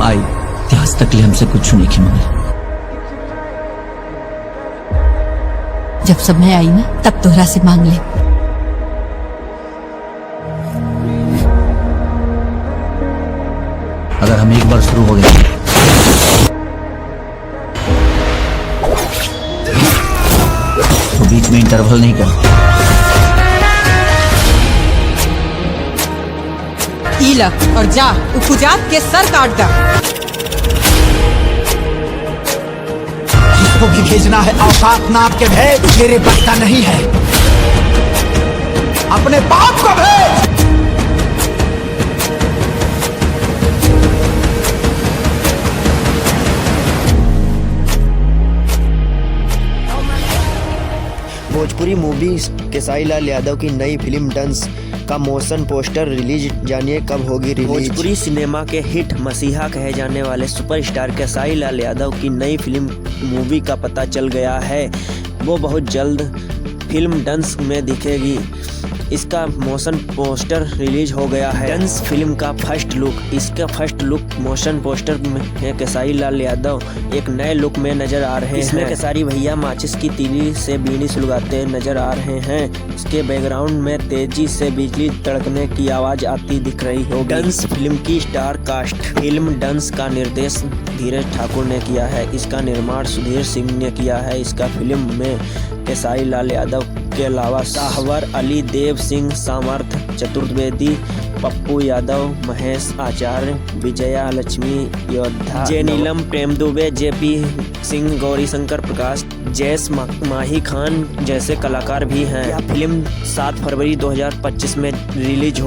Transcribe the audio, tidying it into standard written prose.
आई इतिहास तक ले हमसे कुछ नहीं की मंगल। जब समय आई ना तब तोहरा से मांग ले। अगर हम एक बार शुरू हो गए तो बीच में इंटरवल नहीं कर। इला और जा उपजात के सर काट दा। जिसको भी भेजना है औकात नाप के भेज, मेरे बस का नहीं है। अपने बाप को भेज। भोजपुरी मूवी केसारी लाल यादव की नई फिल्म डंस का मोशन पोस्टर रिलीज, जानिए कब होगी रिलीज। भोजपुरी सिनेमा के हिट मसीहा कहे जाने वाले सुपरस्टार केसारी लाल यादव की नई फिल्म मूवी का पता चल गया है। वो बहुत जल्द फिल्म डंस में दिखेगी। इसका मोशन पोस्टर रिलीज हो गया है। डंस फिल्म का फर्स्ट लुक, इसका फर्स्ट लुक मोशन पोस्टर में है। केसारी लाल यादव एक नए लुक में नजर आ रहे हैं। इसमें केसारी भैया माचिस की तीली से बीड़ी सुलगाते नजर आ रहे हैं। इसके बैकग्राउंड में तेजी से बिजली तड़कने की आवाज आती दिख रही होगी। डंस फिल्म की स्टार कास्ट। फिल्म डंस का निर्देश धीरज ठाकुर ने किया है। इसका निर्माण सुधीर सिंह ने किया है। इसका फिल्म में केसारी लाल यादव के अलावा साहवर अली, देव सिंह, सामर्थ चतुर्वेदी, पप्पू यादव, महेश आचार्य, विजया लक्ष्मी योद्धा, जेनीलम, प्रेम दुबे, जेपी सिंह, गौरी शंकर प्रकाश, जैस माही खान जैसे कलाकार भी हैं। यह फिल्म 7 फरवरी 2025 में रिलीज होगी।